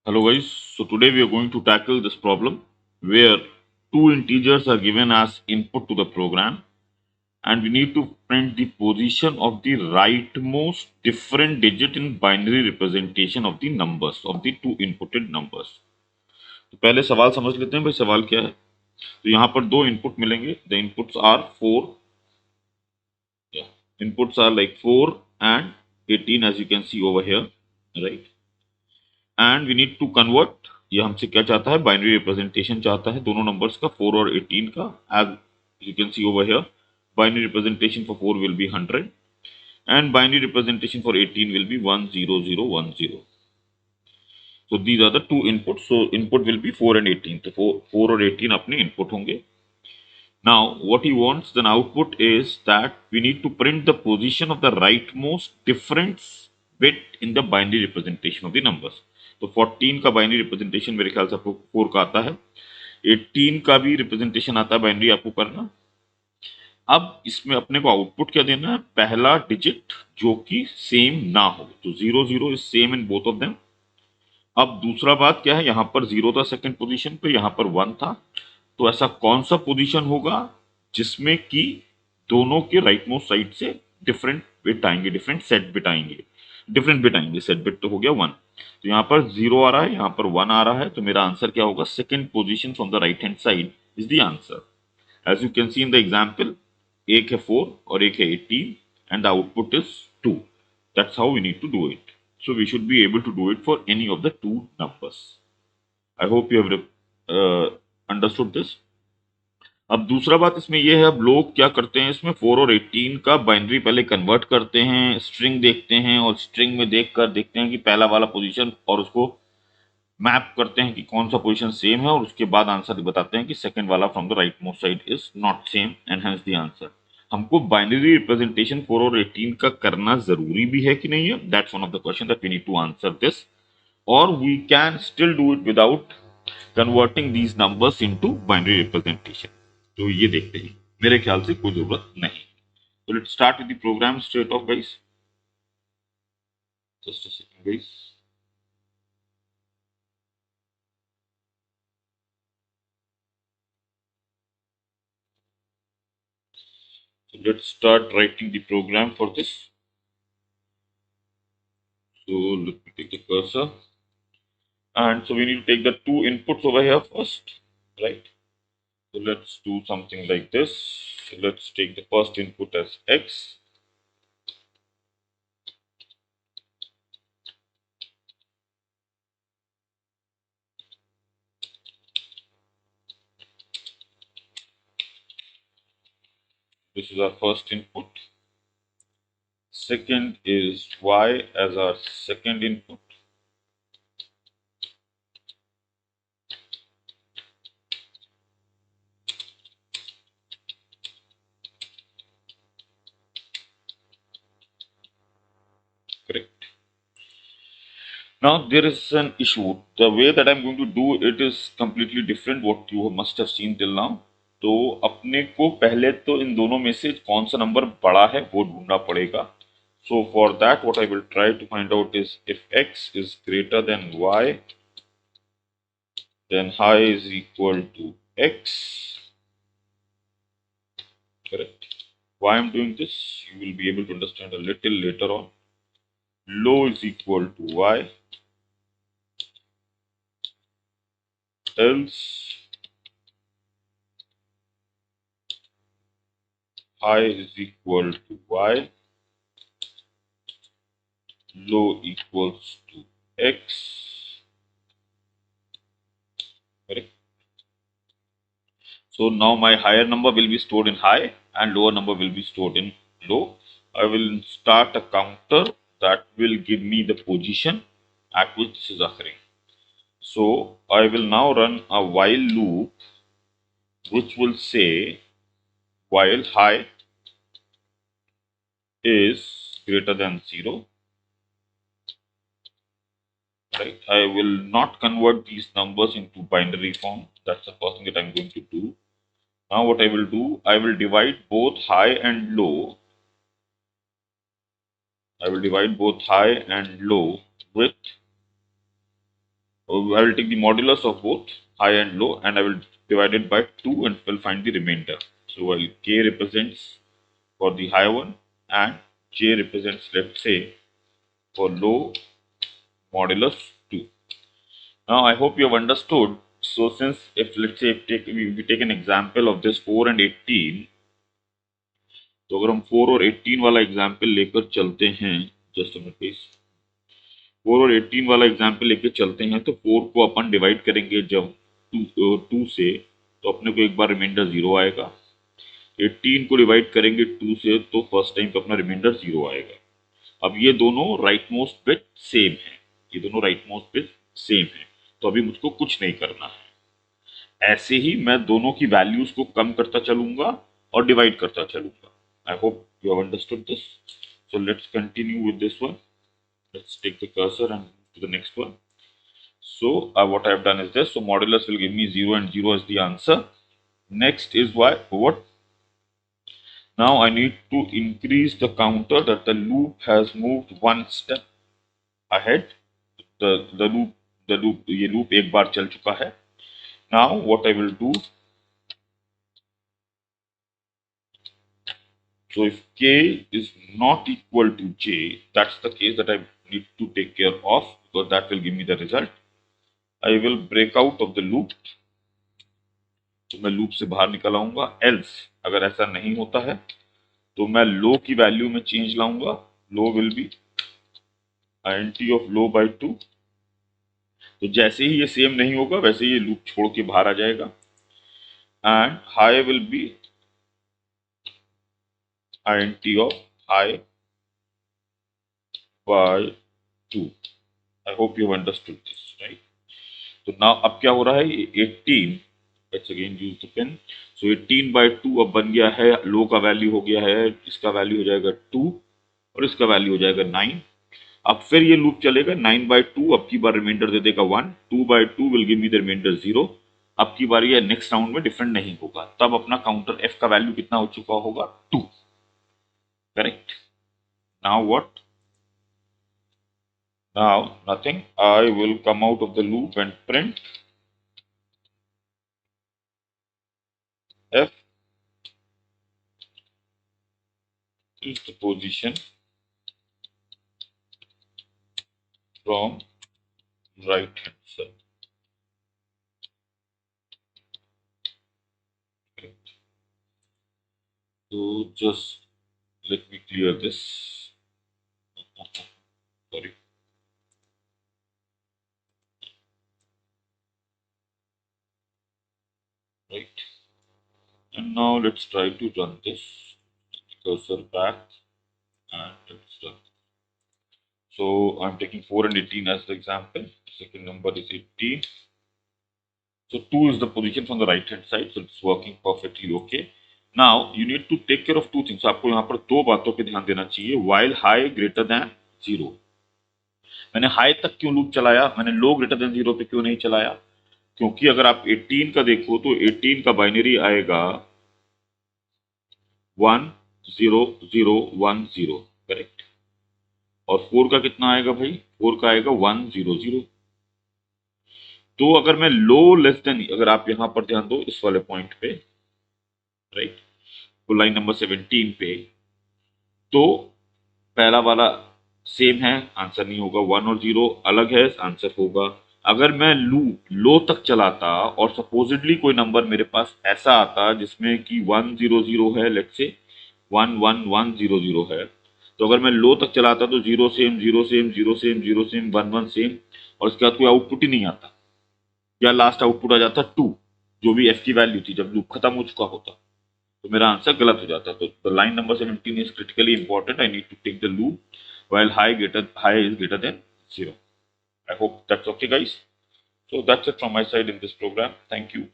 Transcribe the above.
Hello guys, so today we are going to tackle this problem where two integers are given as input to the program and we need to print the position of the rightmost different digit in binary representation of the numbers of the two inputted numbers. तो पहले सवाल समझ लेते हैं भाई सवाल क्या है। तो यहाँ पर दो इनपुट मिलेंगे। The inputs are 4, inputs are like 4 and 18 as you can see over here, right? And we need to convert, ये हमसे क्या चाहता है, बाइनरी रिप्रेजेंटेशन चाहता है दोनों नंबर्स का 4 और 18 का। As you can see over here, binary representation for 4 will be 100 and binary representation for 18 will be 10010। So these are the two input. So input will be 4 and 18। तो 4 और 18 अपने input होंगे। Now, what he wants then output is that we need to print the position of the rightmost difference bit in the binary representation of the numbers. तो 14 का binary representation मेरे ख्याल से आपको 4 का आता है, 18 का भी रिप्रेजेंटेशन आता है बाइनरी आपको करना। अब इसमें अपने को आउटपुट क्या देना है, पहला डिजिट जो कि सेम ना हो, तो 0 0 is same in both of them. अब दूसरा बात क्या है, यहां पर 0 था सेकंड पोजीशन पे, यहां पर 1 था, तो ऐसा कौन सा पोजीशन होगा जिसमें कि दोनों के राइट मोस्ट साइड से डिफरेंट बिट आएंगे, डिफरेंट सेट बिट आएंगे, डिफरेंट बिट आएंगे। सेट बिट तो हो गया 1, तो यहाँ पर 0 आ रहा है, यहाँ पर 1 आ रहा है, तो मेरा आंसर क्या होगा, second position from the right hand side is the answer. As you can see in the example, एक है 4 और एक है 18 and the output is 2। That's how we need to do it. So we should be able to do it for any of the two numbers. I hope you have understood this. अब दूसरा बात इसमें यह है, अब लोग क्या करते हैं इसमें 4 और 18 का बाइनरी पहले कन्वर्ट करते हैं, स्ट्रिंग देखते हैं और स्ट्रिंग में देखकर देखते हैं कि पहला वाला पोजीशन और उसको मैप करते हैं कि कौन सा पोजीशन सेम है और उसके बाद आंसर बताते हैं कि सेकंड वाला from the right most side is not same and hence the answer. हमको बाइनरी रिप्रेजेंटेशन 4 और 18 का करना जरूरी भी है कि नहीं है, that's one of the question that we need to answer this, और we can still do it without converting these numbers into binary representation. तो ये देखते हैं, मेरे ख्याल से कोई जरूरत नहीं। तो let's start with the program straight off guys. Just a second guys. So let's start writing the program for this. So let me take the cursor. And so we need to take the two inputs over here first, right? So let's do something like this. So let's take the first input as x. This is our first input. Second is y as our second input. Correct. Now there is an issue. The way that I'm going to do it is completely different what you must have seen till now. तो अपने को पहले तो इन दोनों में से कौन सा नंबर बड़ा है वो ढूंढना पड़ेगा। So for that what I will try to find out is if x is greater than y, then high is equal to x. Correct. Why I'm doing this, you will be able to understand a little later on. Low is equal to y, else high is equal to y, low equals to x. Correct. So now my higher number will be stored in high and lower number will be stored in low. I will start a counter that will give me the position at which this is occurring. So I will now run a while loop which will say while high is greater than 0. Right? I will not convert these numbers into binary form. That's the first thing that I'm going to do. Now what I will do, I will divide both high and low. I will divide both high and low with I will take the modulus of both high and low and I will divide it by 2 and will find the remainder. So while K represents for the high one and J represents, let's say, for low modulus 2. Now I hope you have understood. So since if let's say we take an example of this 4 and 18, तो अगर हम 4 और 18 वाला example लेकर चलते हैं, just please 4 और 18 वाला एग्जाम्पल लेकर चलते हैं, तो 4 को अपन डिवाइड करेंगे जब 2 से, तो अपने को एक बार रिमाइंडर 0 आएगा। 18 को डिवाइड करेंगे 2 से, तो फर्स्ट टाइम पे अपना रिमाइंडर 0 आएगा। अब ये दोनों राइट मोस्ट बिट सेम है, ये दोनों राइट मोस्ट बिट सेम है, तो अभी मुझको कुछ नहीं करना है। ऐसे ही मैं दोनों की वैल्यूज को कम करता चलूंगा और डिवाइड करता चलूंगा। I hope you have understood this. So let's continue with this one. Let's take the cursor and to the next one. So what I have done is this. So modulus will give me 0 and 0 as the answer. Next is what? Now I need to increase the counter that the loop has moved one step ahead. The loop ये loop एक बार चल चुका है। Now what I will do, so if K is not equal to J, that's the case that I need to take care of, because that will give me the result. I will break out of the loop, तो मैं loop से बाहर निकल आऊंगा। Else अगर ऐसा नहीं होता है तो मैं लो की वैल्यू में चेंज लाऊंगा। Low will be INT of low by 2। तो जैसे ही ये सेम नहीं होगा वैसे ही ये लूप छोड़ के बाहर आ जाएगा। And high will be INT of high by 2। I hope you have understood this, right. तो नाउ अब क्या हो रहा है, 18, let's again use the pen. So 18 by 2 अब बन गया है, लो का वैल्यू हो गया है, इसका वैल्यू हो जाएगा 2 और इसका वैल्यू हो जाएगा 9। अब फिर ये लूप चलेगा 9 बाय 2, अब की बार रिमाइंडर दे देगा 1। 2 by 2 will give me the reminder 0। अब की बार ये नेक्स्ट राउंड में डिफरेंट नहीं होगा, तब अपना काउंटर f का वैल्यू कितना हो चुका होगा, 2। Correct. Now what, now nothing, I will come out of the loop and print f is the position from right hand side. Correct. So just let me clear this. Sorry. Right. And now let's try to run this. Cursor back and let's run. So I'm taking 4 and 18 as the example. Second number is 18. So 2 is the position from the right hand side. So it's working perfectly okay. Now you need to take care of two things. आपको यहाँ पर दो बातों पे ध्यान देना चाहिए। While high greater than 0, मैंने हाई तक क्यों लूप चलाया, मैंने लो ग्रेटर देन 0 पे क्यों नहीं चलाया? क्योंकि अगर आप 18 का देखो तो 18 का बाइनरी आएगा 1 0 0 1 0, करेक्ट। और 4 का कितना आएगा भाई, 4 का आएगा 1 0 0। तो अगर मैं लो लेस देन, अगर आप यहां पर ध्यान दो इस वाले पॉइंट पे, राइट, तो लाइन नंबर 17 पे, तो पहला वाला सेम है, आंसर नहीं होगा। 1 और 0 अलग है, आंसर होगा। अगर मैं लो तक चलाता और सपोजिटली कोई नंबर मेरे पास ऐसा आता जिसमें कि 1 0 0 है, लेट्स से 1 1 1 0 0 है, तो अगर मैं लो तक चलाता तो 0 same 0 same 0 same 0 same 1 1 same, और उसके बाद कोई आउटपुट ही नहीं आता, या लास्ट आउटपुट आ जाता 2, जो भी f की वैल्यू थी जब लूप खत्म हो चुका होता, तो मेरा आंसर गलत हो जाता। तो the line number 17 is critically important. I need to take the loop while high is greater than 0. I hope that's okay, guys. So that's it from my side in this program. Thank you.